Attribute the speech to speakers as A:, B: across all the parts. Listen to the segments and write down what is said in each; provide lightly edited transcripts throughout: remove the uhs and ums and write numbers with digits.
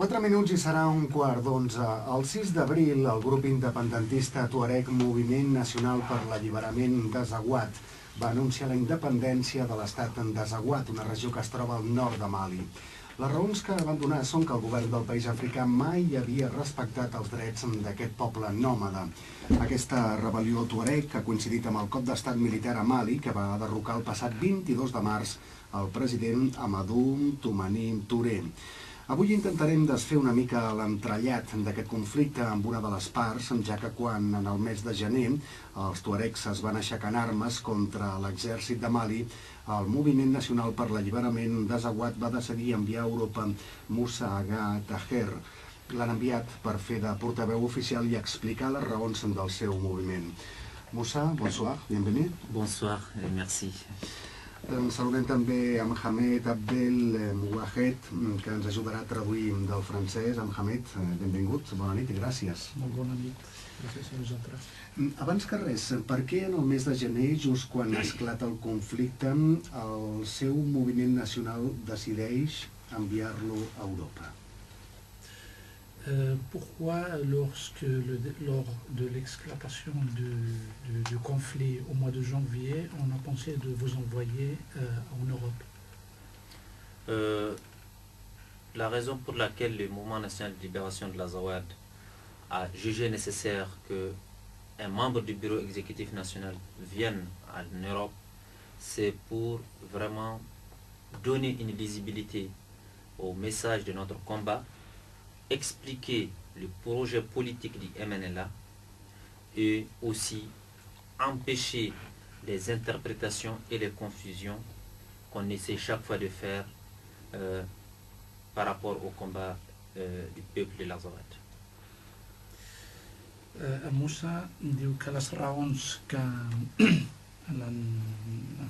A: 4 minuts i serà 1:15. El 6 d'abril, el grup independentista Tuareg Moviment Nacional per l'Alliberament d'Azawad va anunciar la independència de l'estat d'Azawad, una regió que es troba al nord de Mali. Les raons que van donar són que el govern del país africà mai havia respectat els drets d'aquest poble nòmada. Aquesta rebel·lió Tuareg, que ha coincidit amb el cop d'estat militar a Mali, que va derrocar el passat 22 de març el president Amadou Toumani Touré. Avui intentarem desfer una mica l'entrellat d'aquest conflicte amb una de les parts, ja que quan en el mes de gener els tuaregs es van aixecar en armes contra l'exèrcit de Mali, el Moviment Nacional per l'Alliberament d'Azawad va decidir enviar a Europa Moussa Agha Taher. L'han enviat per fer de portaveu oficial i explicar les raons del seu moviment. Moussa, bonsoir, bienvenue.
B: Bonsoir, merci.
A: Saludem també a Mohamed Abdel Mouahed, que ens ajudarà a traduir del francès. Mohamed, benvingut, bona nit i gràcies.
C: Molt bona nit, gràcies a vosaltres.
A: Abans que res, per què en el mes de gener, just quan esclata el conflicte, el seu moviment nacional decideix enviar-lo a Europa?
C: Pourquoi, lors de l'exclamation du conflit au mois de janvier, on a pensé de vous envoyer en Europe?
B: La raison pour laquelle le Mouvement national de libération de l'Azawad a jugé nécessaire qu'un membre du bureau exécutif national vienne en Europe, c'est pour vraiment donner une lisibilité au message de notre combat, expliquer le projet politique du MNLA et aussi empêcher les interprétations et les confusions qu'on essaie chaque fois de faire par rapport au combat du peuple de l'Azawad.
C: Moussa diu que les raons que han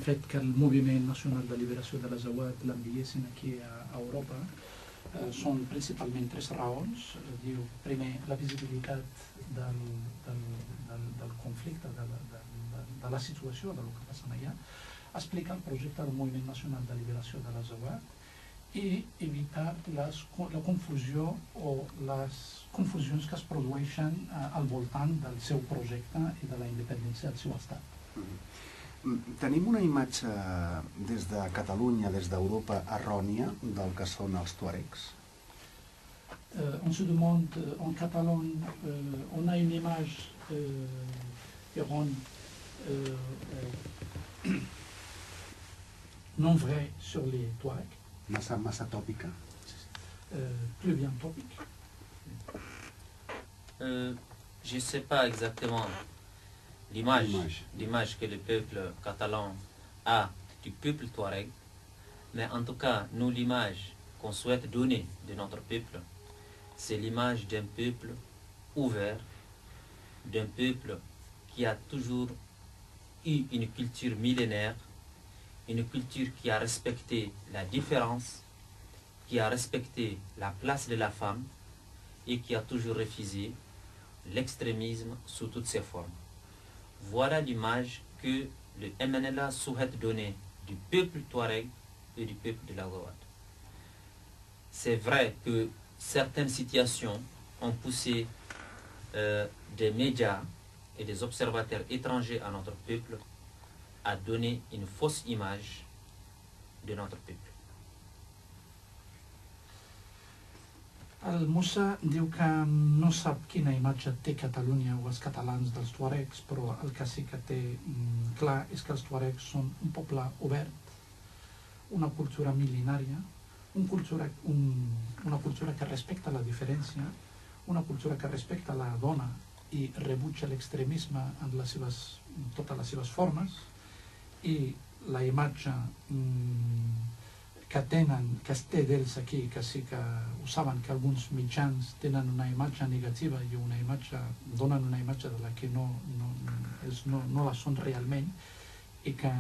C: fet que el Moviment Nacional de Liberació de l'Azawad l'enviessin aquí a Europa són principalment tres raons. Diu, primer, la visibilitat del conflicte, de la situació, del que passa allà, explicar el projecte del Moviment Nacional de Liberació de l'Azawad i evitar la confusió o les confusions que es produeixen al voltant del seu projecte i de la independència del seu estat.
A: Tenim una imatge des de Catalunya, des d'Europa, errònia del que són els tuaregs?
C: On se demande, en catalan, on a une image erronée, non vraie sur les Touaregs.
A: Massa tòpica?
C: Plus bien topique.
B: Je ne sais pas exactement l'image que le peuple catalan a du peuple touareg, mais en tout cas, nous, l'image qu'on souhaite donner de notre peuple, c'est l'image d'un peuple ouvert, d'un peuple qui a toujours eu une culture millénaire, une culture qui a respecté la différence, qui a respecté la place de la femme et qui a toujours refusé l'extrémisme sous toutes ses formes. Voilà l'image que le MNLA souhaite donner du peuple touareg et du peuple de l'Azawad. C'est vrai que certaines situations ont poussé des médias et des observateurs étrangers à notre peuple à donner une fausse image de notre peuple.
C: El Moussa diu que no sap quina imatge té Catalunya o els catalans dels tuaregs, però el que sí que té clar és que els tuaregs són un poble obert, una cultura mil·lenària, una cultura que respecta la diferència, una cultura que respecta la dona i rebutja l'extremisme en totes les seves formes, i la imatge que es té d'ells aquí, que sí que ho saben que alguns mitjans tenen una imatge negativa i donen una imatge de la que no la són realment, i que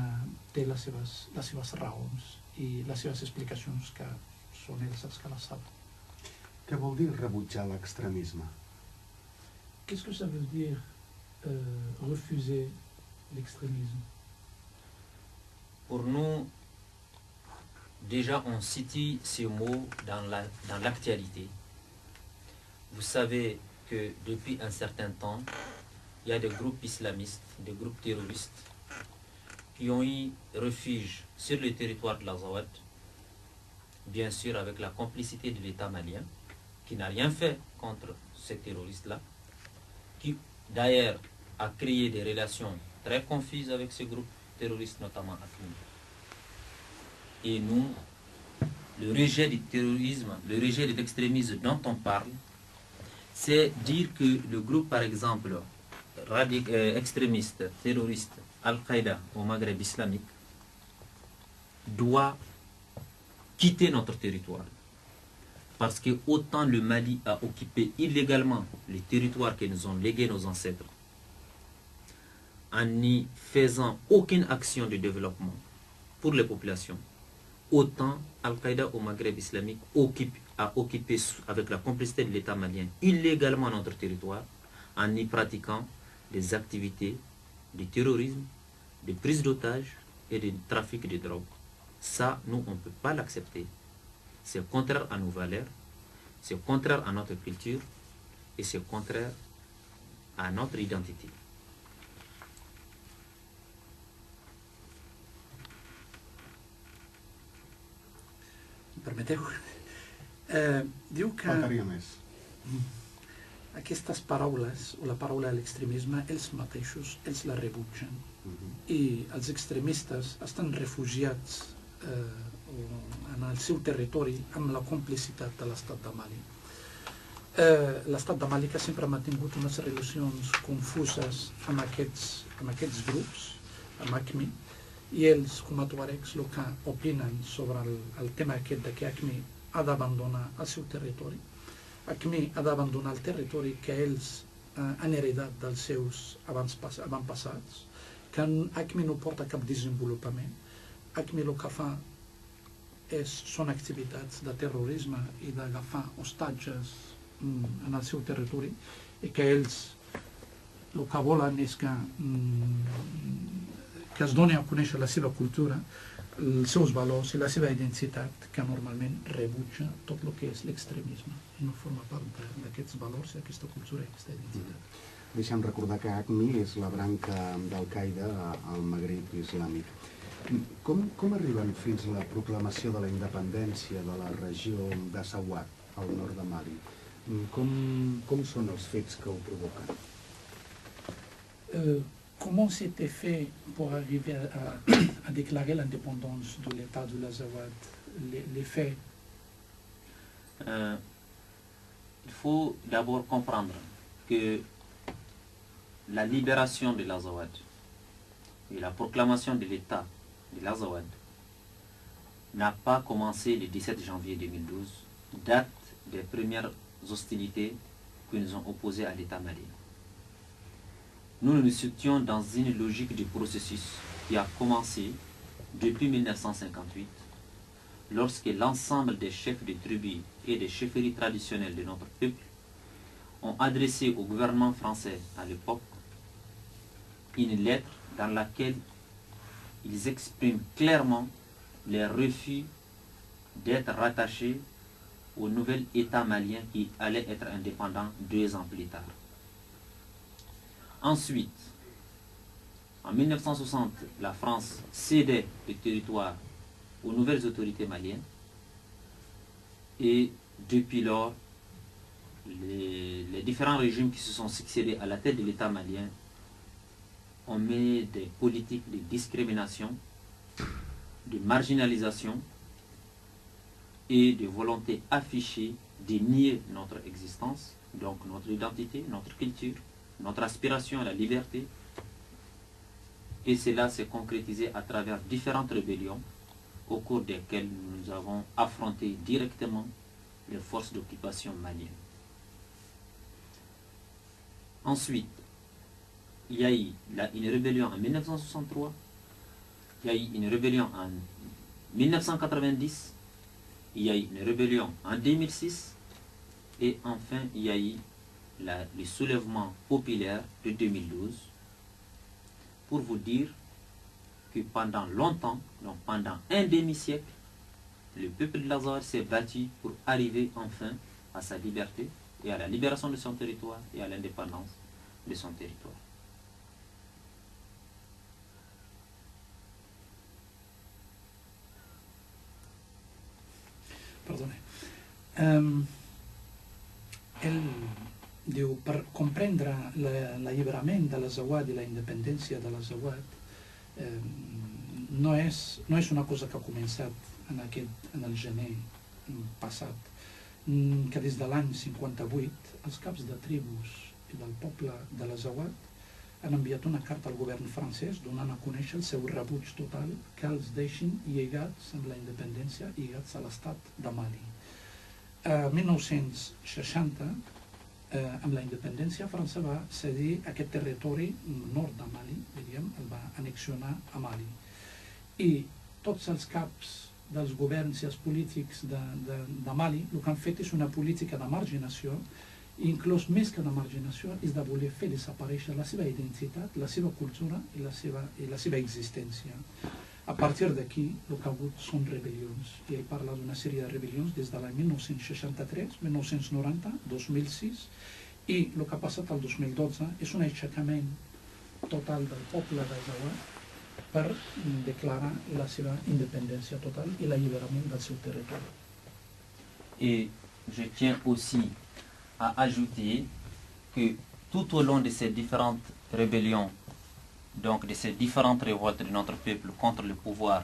C: té les seves raons i les seves explicacions, que són ells els que les saben.
A: Què vol dir rebutjar l'extremisme?
C: Qu'est-ce que ça veut dire refuser l'extrémisme?
B: Pour nous, déjà on situe ce mot dans l'actualité. vous savez que depuis un certain temps, il y a des groupes islamistes, des groupes terroristes qui ont eu refuge sur le territoire de l'Azawad, bien sûr avec la complicité de l'État malien, qui n'a rien fait contre ces terroristes-là, qui d'ailleurs a créé des relations très confuses avec ces groupes terroristes, notamment AQMI. Et nous, le rejet du terrorisme, le rejet de l'extrémisme dont on parle, c'est dire que le groupe, par exemple, extrémiste, terroriste, Al-Qaïda au Maghreb islamique, doit quitter notre territoire. Parce que autant le Mali a occupé illégalement les territoires que nous ont légués nos ancêtres, en n'y faisant aucune action de développement pour les populations, autant Al-Qaïda au Maghreb islamique a occupé avec la complicité de l'État malien illégalement notre territoire en y pratiquant des activités de terrorisme, de prise d'otages et de trafic de drogue. Ça, nous, on ne peut pas l'accepter. C'est contraire à nos valeurs, c'est contraire à notre culture et c'est contraire à notre identité.
C: Permeteu? Diu que
A: Faltaria més.
C: aquestes paraules, o la paraula de l'extremisme, ells mateixos, ells la rebutgen. I els extremistes estan refugiats en el seu territori amb la complicitat de l'estat de Mali. L'estat de Mali que sempre ha mantingut unes relacions confuses amb aquests grups, amb AQMI, i ells, com a tuaregs, el que opinen sobre el tema aquest de que AQMI ha d'abandonar el seu territori. AQMI ha d'abandonar el territori que ells han heredat dels seus avantpassats, que AQMI no porta cap desenvolupament. AQMI el que fa són activitats de terrorisme i d'agafar hostatges en el seu territori i que ells el que volen és que es doni a conèixer la seva cultura, els seus valors i la seva identitat, que normalment rebutja tot el que és l'extremisme i no forma part d'aquests valors, d'aquesta cultura i d'aquesta identitat.
A: Deixa'm recordar que AQMI és la branca d'Al-Qaïda al Magrib islàmic. Com arriben fins a la proclamació de la independència de la regió de Sawat, al nord de Mali? Com són els fets que ho provoquen?
C: Comment c'était fait pour arriver à déclarer l'indépendance de l'État de l'Azawad, les faits?
B: Il faut d'abord comprendre que la libération de l'Azawad et la proclamation de l'État de l'Azawad n'a pas commencé le 17 janvier 2012, date des premières hostilités que nous ont opposées à l'État malien. Nous nous situons dans une logique de processus qui a commencé depuis 1958, lorsque l'ensemble des chefs de tribus et des chefferies traditionnelles de notre peuple ont adressé au gouvernement français à l'époque une lettre dans laquelle ils expriment clairement leur refus d'être rattachés au nouvel État malien qui allait être indépendant 2 ans plus tard. Ensuite, en 1960, la France cédait le territoire aux nouvelles autorités maliennes et depuis lors, les différents régimes qui se sont succédés à la tête de l'État malien ont mené des politiques de discrimination, de marginalisation et de volonté affichée de nier notre existence, donc notre identité, notre culture, notre aspiration à la liberté. Et cela s'est concrétisé à travers différentes rébellions au cours desquelles nous avons affronté directement les forces d'occupation maliennes. Ensuite, il y a eu une rébellion en 1963, il y a eu une rébellion en 1990, il y a eu une rébellion en 2006 et enfin il y a eu le soulèvement populaire de 2012, pour vous dire que pendant longtemps, donc pendant un demi-siècle, le peuple de l'Azawad s'est battu pour arriver enfin à sa liberté et à la libération de son territoire et à l'indépendance de son territoire.
C: Perdone. Diu, per comprendre l'alliberament de l'Azawad i la independència de l'Azawad no és una cosa que ha començat en el gener passat, que des de l'any 58 els caps de tribus i del poble de l'Azawad han enviat una carta al govern francès donant a conèixer el seu rebuig total que els deixin lligats amb la independència, lligats a l'estat de Mali. A 1960, amb la independència, França va cedir aquest territori nord de Mali, diríem, el va annexionar a Mali. I tots els caps dels governs i els polítics de Mali el que han fet és una política de marginació, i inclús més que de marginació és de voler fer desaparèixer la seva identitat, la seva cultura i la seva existència. A partir d'aquí, el que ha hagut són rebel·lions. I ell parla d'una sèrie de rebel·lions des de l'any 1963, 1990, 2006, i el que ha passat el 2012 és un aixecament total del poble d'Azawad per declarar la seva independència total i l'alliberament del seu territori.
B: Et je tiens aussi à ajouter que tout au long de ces différentes rébellions, donc de ces différentes révoltes de notre peuple contre le pouvoir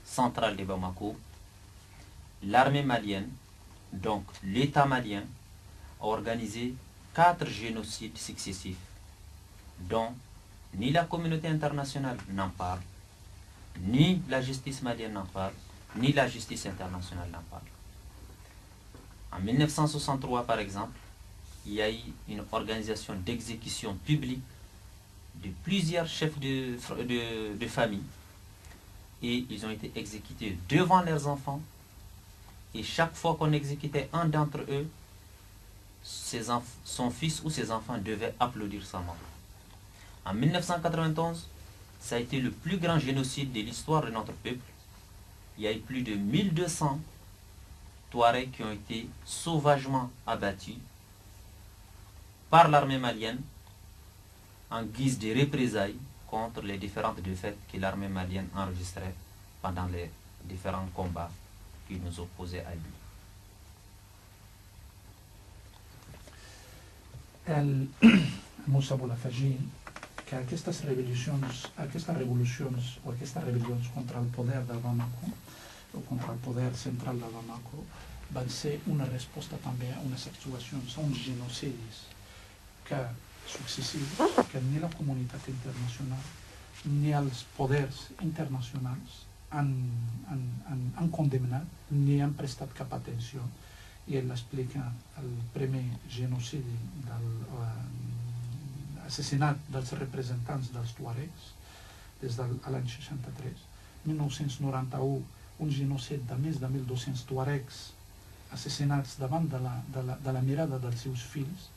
B: central de Bamako, l'armée malienne, donc l'État malien, a organisé 4 génocides successifs, dont ni la communauté internationale n'en parle, ni la justice malienne n'en parle, ni la justice internationale n'en parle. En 1963, par exemple, il y a eu une organisation d'exécution publique de plusieurs chefs de famille et ils ont été exécutés devant leurs enfants et chaque fois qu'on exécutait un d'entre eux, son fils ou ses enfants devaient applaudir sa mort. En 1991, ça a été le plus grand génocide de l'histoire de notre peuple. Il y a eu plus de 1200 Touaregs qui ont été sauvagement abattus par l'armée malienne en guise de représailles contre les différentes défaites que l'armée malienne enregistrait pendant les différents combats qui nous opposaient à lui.
C: El Moussa vol afegir que aquestes revolucions o aquestes rebel·lions contra el poder de Bamako o contra el poder central de Bamako van ser una resposta també a unes actuacions, a uns genocidis successius que ni la comunitat internacional ni els poders internacionals han condemnat ni han prestat cap atenció. I ell explica el primer genocidi assassinat dels representants dels Tuaregs des de l'any 63, 1991, un genocidi de més de 1.200 Tuaregs assassinats davant de la mirada dels seus fills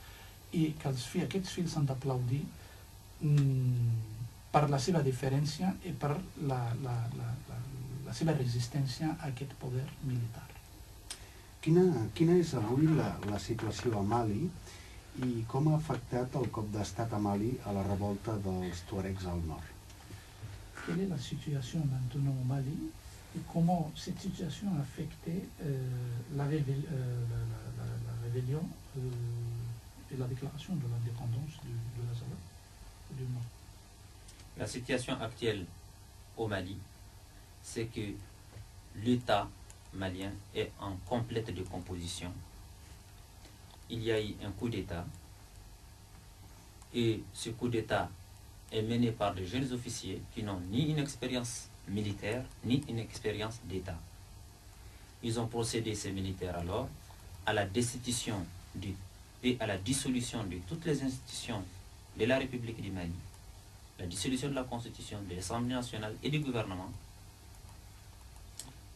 C: i que aquests fills han d'aplaudir per la seva diferència i per la seva resistència a aquest poder militar.
A: Quina és avui la situació a Mali i com ha afectat el cop d'estat a Mali a la revolta dels Tuaregs al nord?
C: Quelle est la situation maintenant au Mali et comment cette situation a affecté la rébellion et la déclaration de l'indépendance de l'Azawad du Nord?
B: La situation actuelle au Mali, c'est que l'État malien est en complète décomposition. Il y a eu un coup d'État et ce coup d'État est mené par des jeunes officiers qui n'ont ni une expérience militaire ni une expérience d'État. Ils ont procédé, ces militaires alors, à la destitution et à la dissolution de toutes les institutions de la République du Mali, la dissolution de la Constitution, de l'Assemblée nationale et du gouvernement.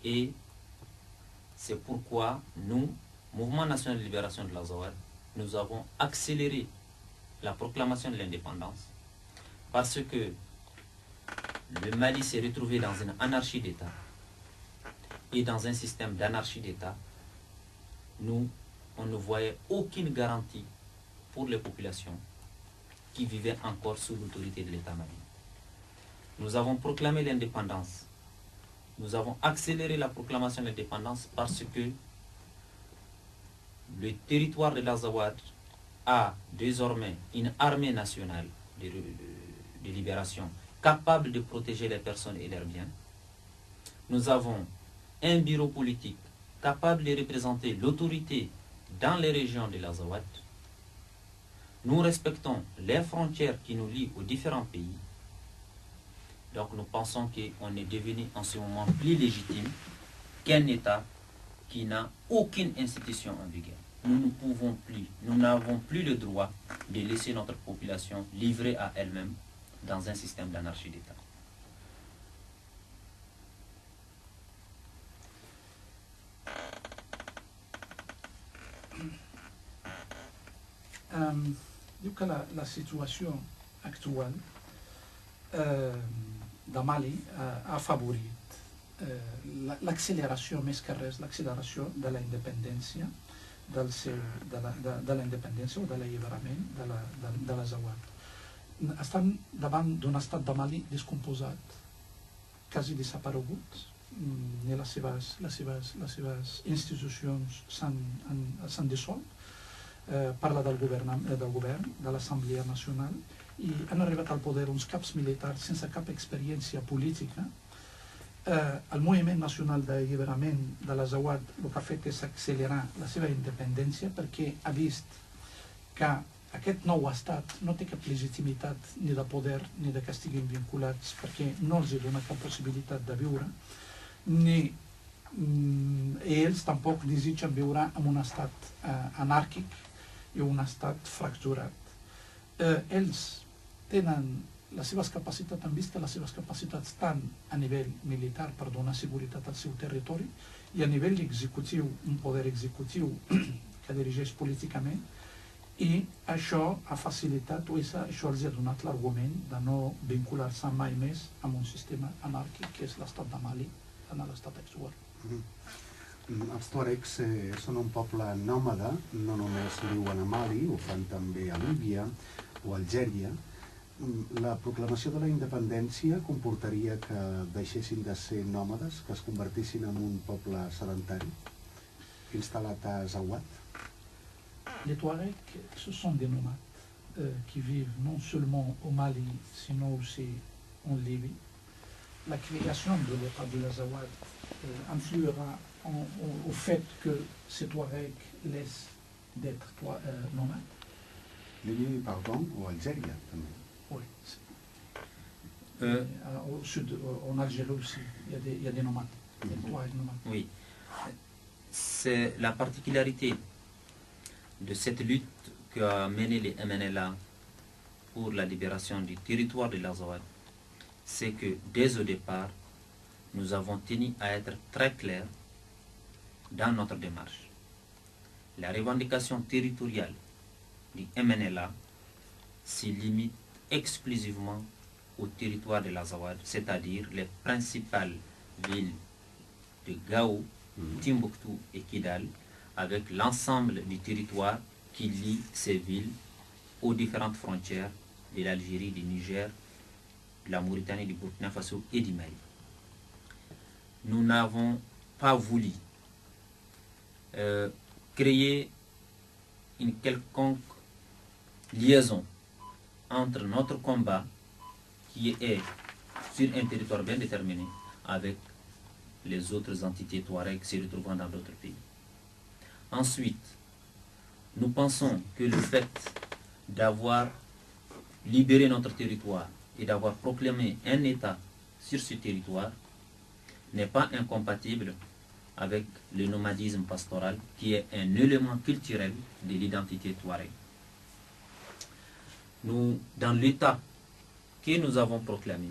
B: Et c'est pourquoi nous, Mouvement national de libération de l'Azawad, nous avons accéléré la proclamation de l'indépendance parce que le Mali s'est retrouvé dans une anarchie d'État. Et dans un système d'anarchie d'État, nous, on ne voyait aucune garantie pour les populations qui vivaient encore sous l'autorité de l'État malien. Nous avons proclamé l'indépendance. Nous avons accéléré la proclamation de l'indépendance parce que le territoire de l'Azawad a désormais une armée nationale de libération capable de protéger les personnes et leurs biens. Nous avons un bureau politique capable de représenter l'autorité dans les régions de l'Azawad. Nous respectons les frontières qui nous lient aux différents pays. Donc nous pensons qu'on est devenu en ce moment plus légitime qu'un État qui n'a aucune institution en vigueur. Nous ne pouvons plus, nous n'avons plus le droit de laisser notre population livrée à elle-même dans un système d'anarchie d'État.
C: Diu que la situació actual de Mali ha afavorit l'acceleració, més que res, l'acceleració de la independència de la independència o de l'alliberament de l'Azawad. Estan davant d'un estat de Mali descomposat, quasi desaparegut, ni les seves institucions s'han dissolt. Parla del govern, de l'Assemblea Nacional, i han arribat al poder uns caps militars sense cap experiència política. El moviment nacional d'alliberament de l'Azawad el que ha fet és accelerar la seva independència perquè ha vist que aquest nou estat no té cap legitimitat ni de poder ni de que estiguin vinculats, perquè no els dona cap possibilitat de viure, ni ells tampoc desitgen viure en un estat anàrquic i un estat fracturat. Ells tenen les seves capacitats, han vist que les seves capacitats tant a nivell militar per donar seguretat al seu territori i a nivell executiu, un poder executiu que dirigeix políticament, i això ha facilitat, o això els ha donat l'argument de no vincular-se mai més amb un sistema anàrquic que és l'estat de Mali en l'estat actual.
A: Els tuaregs són un poble nòmada, no només viuen a Mali, ho fan també a Líbia o a Algèria. La proclamació de la independència comportaria que deixessin de ser nòmades, que es convertissin en un poble sedentari, instal·lat a Azawad?
C: Les Touaregs, ce sont des nomades qui vivent non seulement au Mali, sinon aussi en Libye. La création de l'État de l'Azawad influera au fait que ces Touaregs laissent d'être nomades.
A: Libye, pardon, ou Algérie també.
C: Oui. Au sud, en Algérie aussi, il y a des nomades, des Touaregs nomades.
B: Oui. C'est la particularité de cette lutte qu'a menée les MNLA pour la libération du territoire de l'Azawad, c'est que dès au départ, nous avons tenu à être très clairs dans notre démarche. La revendication territoriale du MNLA se limite exclusivement au territoire de l'Azawad, c'est-à-dire les principales villes de Gao, Timbuktu et Kidal, avec l'ensemble du territoire qui lie ces villes aux différentes frontières de l'Algérie, du Niger, de la Mauritanie, du Burkina Faso et du Mali. Nous n'avons pas voulu créer une quelconque liaison entre notre combat, qui est sur un territoire bien déterminé, avec les autres entités touaregs se retrouvant dans d'autres pays. Ensuite, nous pensons que le fait d'avoir libéré notre territoire et d'avoir proclamé un État sur ce territoire n'est pas incompatible avec le nomadisme pastoral, qui est un élément culturel de l'identité touareg. Nous, dans l'État que nous avons proclamé,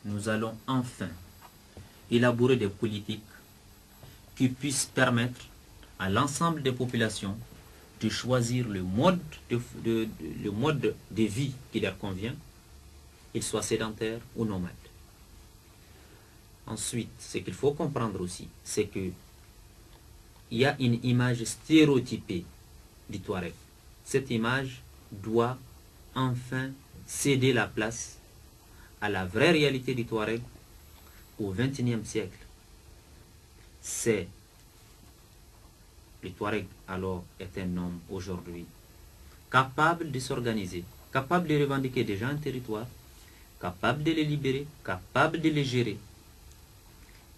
B: nous allons enfin élaborer des politiques qui puissent permettre à l'ensemble des populations de choisir le mode de vie qui leur convient, qu'ils soient sédentaires ou nomades. Ensuite, ce qu'il faut comprendre aussi, c'est que il y a une image stéréotypée du Touareg. Cette image doit enfin céder la place à la vraie réalité du Touareg au XXIe siècle. C'est le Touareg alors est un homme aujourd'hui capable de s'organiser, capable de revendiquer déjà un territoire, capable de les libérer, capable de les gérer.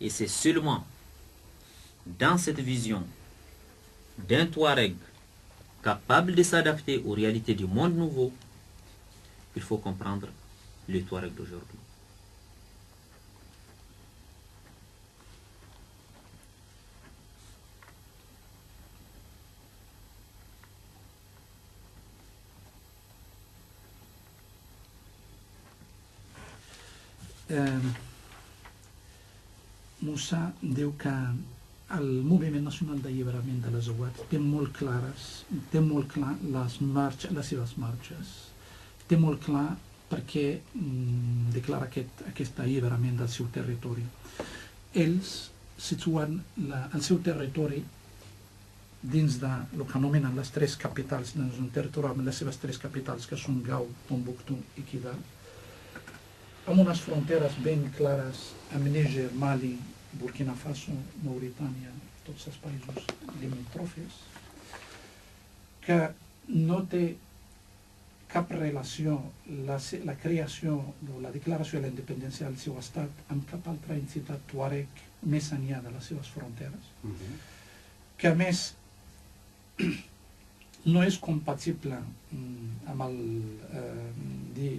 B: Et c'est seulement dans cette vision d'un Touareg capable de s'adapter aux réalités du monde nouveau qu'il faut comprendre le Touareg d'aujourd'hui.
C: Moussa diu que el moviment nacional d'alliberament de l'Azawad té molt clar les seves marxes, té molt clar perquè declara aquest alliberament del seu territori. Ells situen el seu territori dins del que anomenen les tres capitals, dins un territori amb les seves tres capitals, que són Gao, Tombouctou i Kidal, amb unes fronteres ben clares amb Níger, Mali, Burkina Faso, Mauritània, tots els països limítrofes, que no té cap relació la creació o la declaració de la independència del seu estat amb cap altra entitat tuareg més enllà de les seves fronteres, que a més no és compatible amb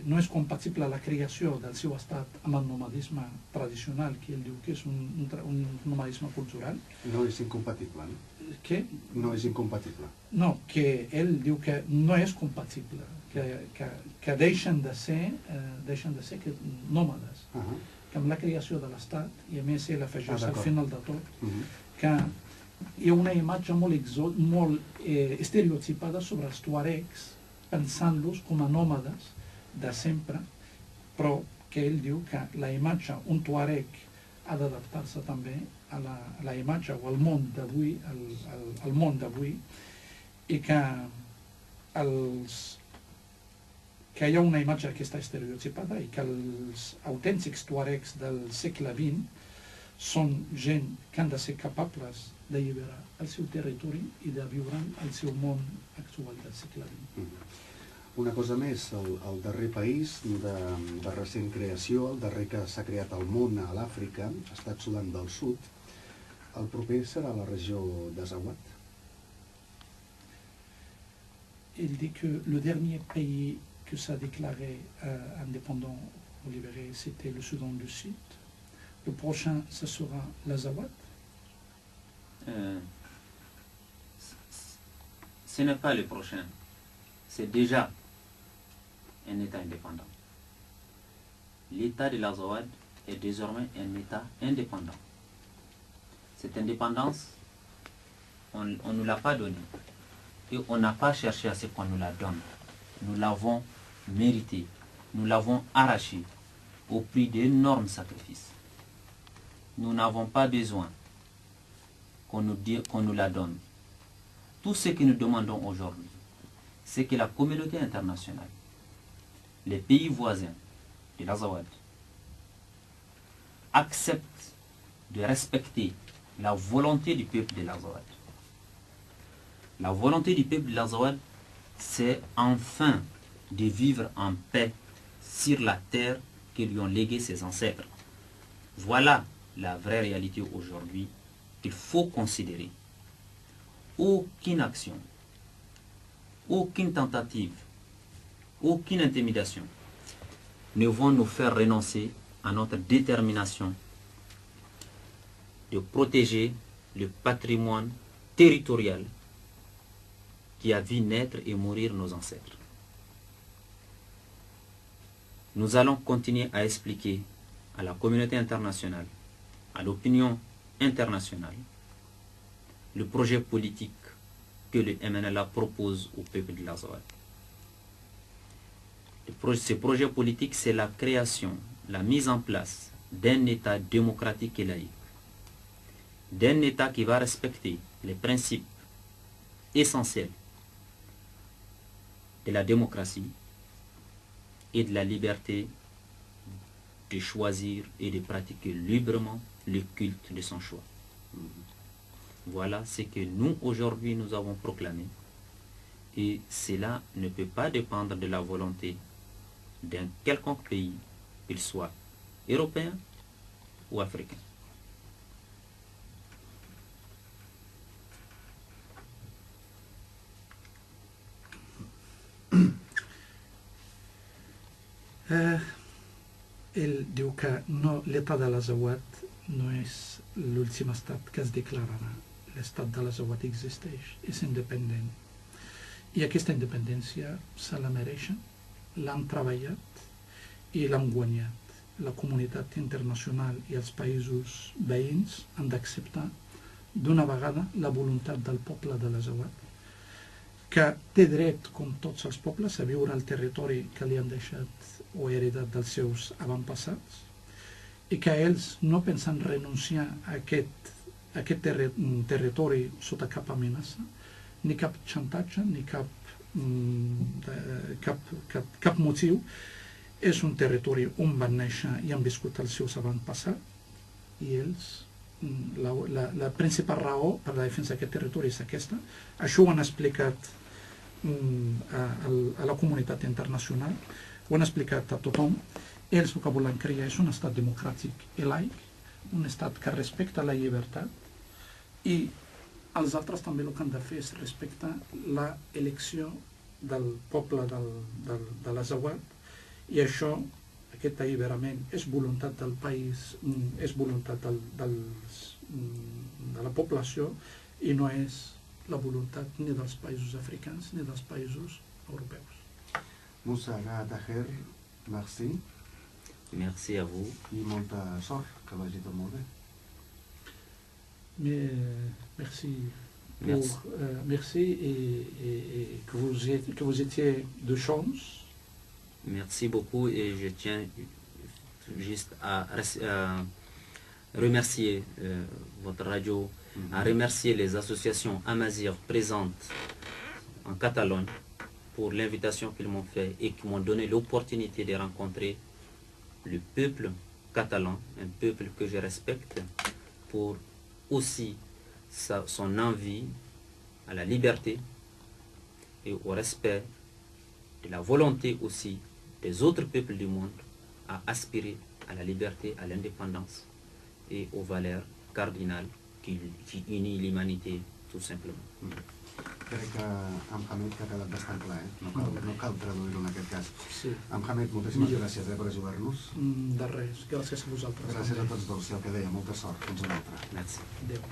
C: no és compatible la creació del seu estat amb el nomadisme tradicional, que ell diu que és un nomadisme cultural.
A: No és incompatible, no?
C: Què?
A: No és incompatible.
C: No, que ell diu que no és compatible, que deixen de ser nòmades, que amb la creació de l'estat, i a més ell afegeix al final de tot, que hi ha una imatge molt estereotipada sobre els tuaregs, pensant-los com a nòmades de sempre, però que ell diu que la imatge, un tuareg ha d'adaptar-se també a la imatge o al món d'avui, i que hi ha una imatge que està estereotipada i que els autèntics tuaregs del segle XX són gent que han de ser capables d'alliberar el seu territori i de viure el seu món actual del segle XX.
A: Una cosa més, el darrer país de recent creació, el darrer que s'ha creat al món a l'Àfrica, ha estat Sudan del Sud. El proper serà la regió d'Azawad.
C: Il dit que le dernier pays que s'ha déclaré indépendant ou libéré, c'était le Soudan du Sud. Le prochain, ce sera l'Azawad.
B: Ce n'est pas le prochain, c'est déjà un État indépendant. L'État de l'Azawad est désormais un État indépendant. Cette indépendance, on ne nous l'a pas donnée. Et on n'a pas cherché à ce qu'on nous la donne. Nous l'avons méritée, nous l'avons arrachée au prix d'énormes sacrifices. Nous n'avons pas besoin qu'on nous la donne. Tout ce que nous demandons aujourd'hui, c'est que la communauté internationale, les pays voisins de l'Azawad, acceptent de respecter la volonté du peuple de l'Azawad. La volonté du peuple de l'Azawad, c'est enfin de vivre en paix sur la terre que lui ont légué ses ancêtres. Voilà la vraie réalité aujourd'hui qu'il faut considérer. Aucune action, aucune tentative, aucune intimidation ne vont nous faire renoncer à notre détermination de protéger le patrimoine territorial qui a vu naître et mourir nos ancêtres. Nous allons continuer à expliquer à la communauté internationale, à l'opinion internationale, le projet politique que le MNLA propose au peuple de l'Azawad. Ce projet politique, c'est la création, la mise en place d'un État démocratique et laïque, d'un État qui va respecter les principes essentiels de la démocratie et de la liberté de choisir et de pratiquer librement le culte de son choix. Voilà ce que nous, aujourd'hui, nous avons proclamé. Et cela ne peut pas dépendre de la volonté d'un quelconque pays, qu'il soit européen ou africain.
C: Ell diu que no, l'estat de l'Azawad no és l'últim estat que es declararà. L'estat de l'Azawad existeix, és independent. I aquesta independència se la mereixen, l'han treballat i l'han guanyat. La comunitat internacional i els països veïns han d'acceptar d'una vegada la voluntat del poble de l'Azawad, que té dret, com tots els pobles, a viure al territori que li han deixat o heredat dels seus avantpassats, i que ells no pensen renunciar a aquest territori sota cap amenaça, ni cap xantatge, ni cap motiu. És un territori on van néixer i han viscut els seus avantpassats, i ells, la principal raó per la defensa d'aquest territori és aquesta. Això ho han explicat a la comunitat internacional, ho han explicat a tothom. Ells el que volen crear és un estat democràtic i laic, un estat que respecta la llibertat, i els altres també el que han de fer és respectar l'elecció del poble de l'Azawad, i això, aquest alliberament, és voluntat del país, és voluntat de la població, i no és la voluntat ni dels països africans ni dels països europeus.
A: Moussa Agha Taher, merci.
B: Merci à vous.
A: I molta sort, que vagi tot molt bé.
C: Merci. Merci et que vous étiez de chance.
B: Merci beaucoup, et je tiens juste à remercier votre radio, à remercier les associations Amazigh présentes en Catalogne pour l'invitation qu'ils m'ont fait et qui m'ont donné l'opportunité de rencontrer le peuple catalan, un peuple que je respecte pour aussi son envie à la liberté et au respect de la volonté aussi des autres peuples du monde à aspirer à la liberté, à l'indépendance et aux valeurs cardinales qui unissent l'humanité tout simplement.
A: Crec que amb Hamed que ha quedat bastant clar, no cal traduir-ho en aquest cas.
C: Sí.
A: Amb Hamed, moltíssimes gràcies per ajudar-nos.
C: De res, gràcies a vosaltres.
A: Gràcies a tots dos, i el que deia, molta sort. Fins una altra.
B: Merci.
C: Adéu.